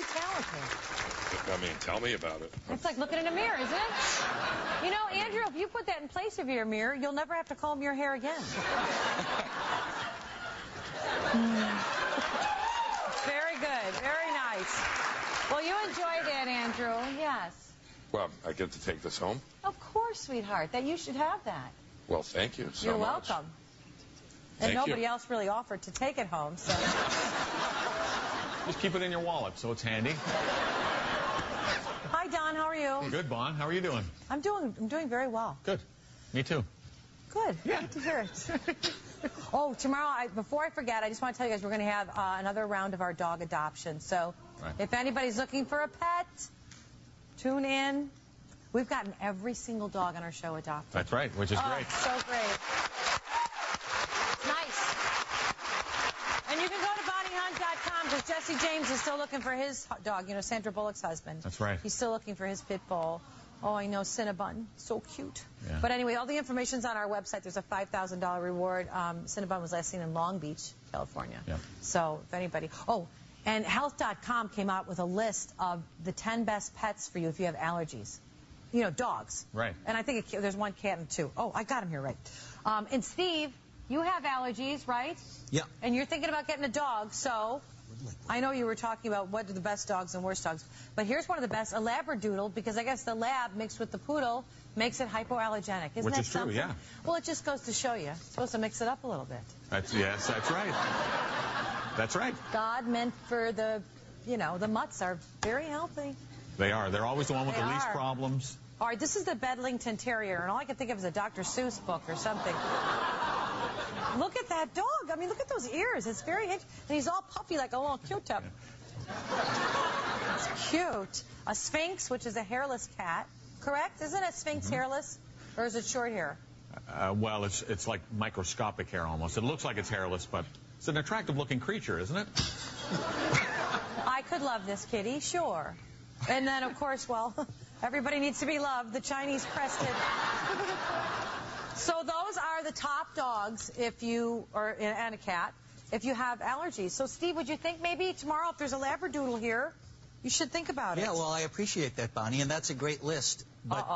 talented. I mean, tell me about it. It's like looking in a mirror, isn't it? You know, Andrew, if you put that in place of your mirror, you'll never have to comb your hair again. Very good. Very nice. Well, you enjoy that, Andrew. Yes. Well, I get to take this home? Of course, sweetheart. That you should have that. Well, thank you so You're much. welcome. And nobody else really offered to take it home, so. Just keep it in your wallet, so it's handy. Hi, Don. How are you? Good, Bon. How are you doing? I'm doing very well. Good. Me too. Good. Yeah. Good to hear it. Oh, tomorrow, before I forget, I just want to tell you guys we're going to have another round of our dog adoption. So if anybody's looking for a pet, tune in. We've gotten every single dog on our show adopted. That's right, which is great. So great. Nice. And you can go to BonnieHunt.com because Jesse James is still looking for his dog, you know, Sandra Bullock's husband. That's right. He's still looking for his pit bull. Oh, I know, Cinnabon. So cute. Yeah. But anyway, all the information's on our website. There's a $5,000 reward. Cinnabon was last seen in Long Beach, California. Yeah. So if anybody... Oh, and Health.com came out with a list of the 10 best pets for you if you have allergies. You know, dogs. Right. And I think there's one cat and two. Oh, I got him here right. And Steve, you have allergies, right? Yeah. And you're thinking about getting a dog, so... I know you were talking about what are the best dogs and worst dogs, but here's one of the best, a Labradoodle, because I guess the lab mixed with the poodle makes it hypoallergenic. Isn't that something? Which is true, yeah. Well, it just goes to show you. It's supposed to mix it up a little bit. Yes, that's right. That's right. God meant for the, you know, the mutts are very healthy. They are. They're always the one with the least problems. All right, this is the Bedlington Terrier, and all I can think of is a Dr. Seuss book or something. Look at that dog. I mean, look at those ears. It's very interesting. And he's all puffy like a little Q-tip. It's cute. A Sphinx, which is a hairless cat. Correct? Isn't a Sphinx hairless? Or is it short hair? Well, it's like microscopic hair almost. It looks like it's hairless, but it's an attractive-looking creature, isn't it? I could love this kitty, sure. And then, of course, well, everybody needs to be loved. The Chinese crested. So those are the top dogs if you, and a cat, if you have allergies. So, Steve, would you think maybe tomorrow, if there's a Labradoodle here, you should think about it? Yeah, well, I appreciate that, Bonnie, and that's a great list. But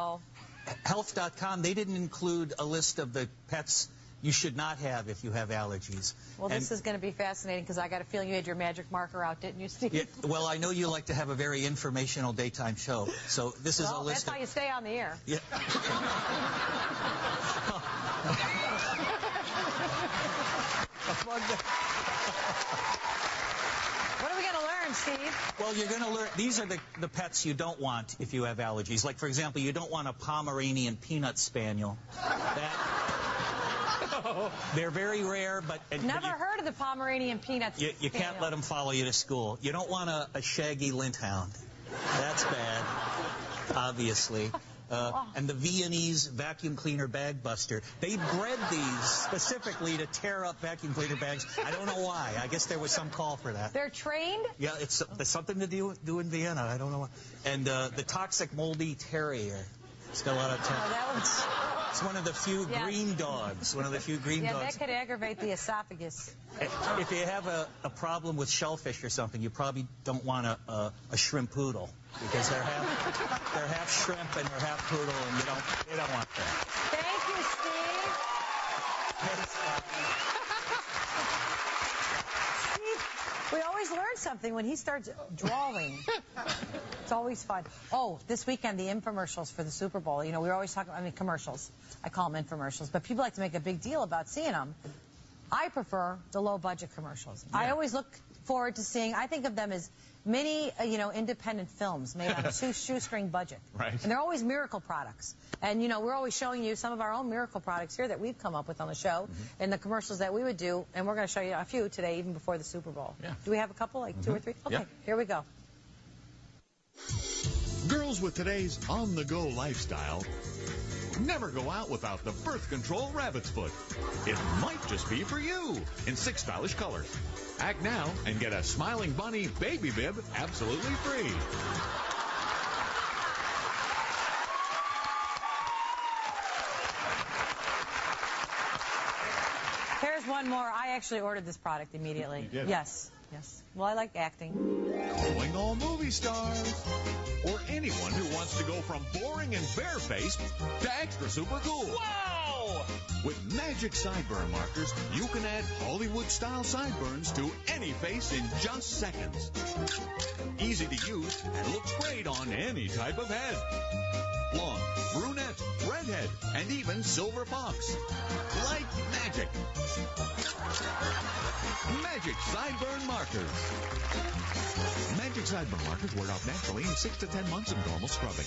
Health.com, they didn't include a list of the pets you should not have if you have allergies. Well, this is going to be fascinating because I got a feeling you had your magic marker out, didn't you, Steve? Yeah, well, I know you like to have a very informational daytime show, so this is a list. That's how you stay on the air. Yeah. What are we going to learn, Steve? Well, you're going to learn, these are the pets you don't want if you have allergies. Like, for example, you don't want a Pomeranian peanut spaniel. They're very rare, but... Never heard of the Pomeranian peanut spaniel. You can't let them follow you to school. You don't want a shaggy lint hound. That's bad, obviously. And the Viennese vacuum cleaner bag buster. They bred these specifically to tear up vacuum cleaner bags. I don't know why. I guess there was some call for that. They're trained? Yeah, it's something to do in Vienna. I don't know why. And the toxic moldy terrier. It's got a lot of it's one of the few green dogs. One of the few green dogs. Yeah, that could aggravate the esophagus. If you have a problem with shellfish or something, you probably don't want a shrimp poodle because they're half shrimp and they're half poodle, and you don't want that. Thank you, Steve. Steve, we always learn something when he starts drawing. It's always fun. Oh, this weekend, the infomercials for the Super Bowl. You know, we're always talking, commercials. I call them infomercials. But people like to make a big deal about seeing them. I prefer the low-budget commercials. Yeah. I always look forward to seeing, I think of them as mini, independent films made on a shoestring budget. Right. And they're always miracle products. And, we're always showing you some of our own miracle products here that we've come up with on the show and the commercials that we would do. And we're going to show you a few today, even before the Super Bowl. Yeah. Do we have a couple, like 2 or 3? Okay, here we go. Girls with today's on-the-go lifestyle never go out without the birth control rabbit's foot. It might just be for you in 6 stylish colors. Act now and get a Smiling Bunny baby bib absolutely free. Here's one more. I actually ordered this product immediately. You did? Yes. Yes. Well, I like acting. Calling all movie stars. Or anyone who wants to go from boring and barefaced to extra super cool. Wow! With Magic Sideburn Markers, you can add Hollywood-style sideburns to any face in just seconds. Easy to use and looks great on any type of head. Blonde, brunette, redhead, and even silver fox. Like magic. Magic Sideburn Markers. Magic Sideburn Markers wear off naturally in 6 to 10 months of normal scrubbing.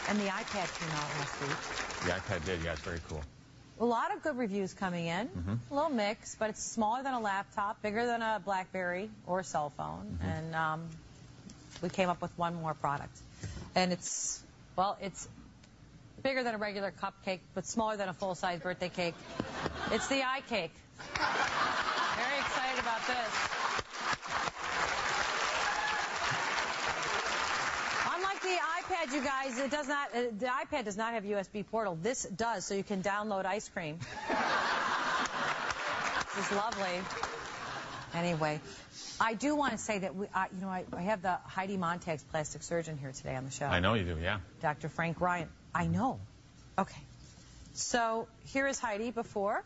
And the iPad came out last week. The iPad did, yeah, it's very cool. A lot of good reviews coming in. A little mix, but it's smaller than a laptop, bigger than a BlackBerry or a cell phone. And we came up with one more product. And it's bigger than a regular cupcake, but smaller than a full-size birthday cake. It's the iCake. Very excited about this. Unlike the iPad, you guys, the iPad does not have USB portal. This does, so you can download ice cream. This is lovely. Anyway, I do want to say that I have the Heidi Montag's plastic surgeon here today on the show. I know you do, yeah. Dr. Frank Ryan. I know. Okay. So here is Heidi before.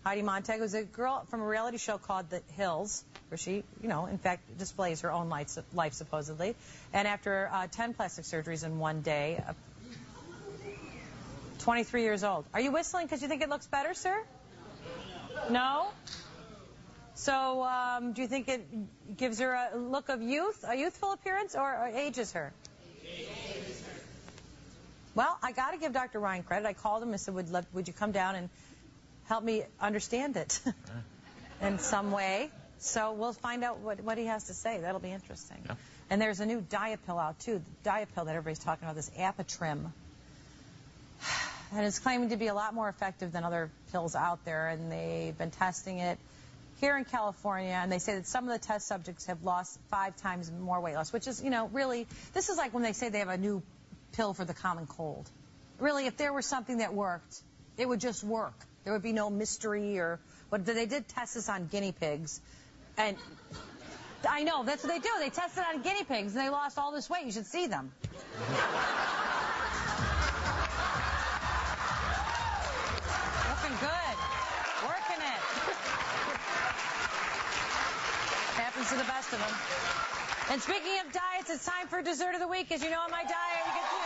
Heidi Montag was a girl from a reality show called The Hills, where she, in fact, displays her own life supposedly. And after 10 plastic surgeries in one day, 23 years old. Are you whistling because you think it looks better, sir? No? So do you think it gives her a look of youth, a youthful appearance, or ages her? Well, I got to give Dr. Ryan credit. I called him and said, would you come down and help me understand it in some way? So we'll find out what he has to say. That'll be interesting. Yeah. And there's a new diet pill out, too. The diet pill that everybody's talking about, this Apotrim. And it's claiming to be a lot more effective than other pills out there. And they've been testing it here in California. And they say that some of the test subjects have lost 5 times more weight loss, which is, really, this is like when they say they have a new pill for the common cold. Really, if there were something that worked, it would just work. There would be no mystery but they did test this on guinea pigs. And I know, that's what they do. They test it on guinea pigs, and they lost all this weight. You should see them. Looking good. Working it. Happens to the best of them. And speaking of diets, it's time for dessert of the week. As you know, on my diet, we get to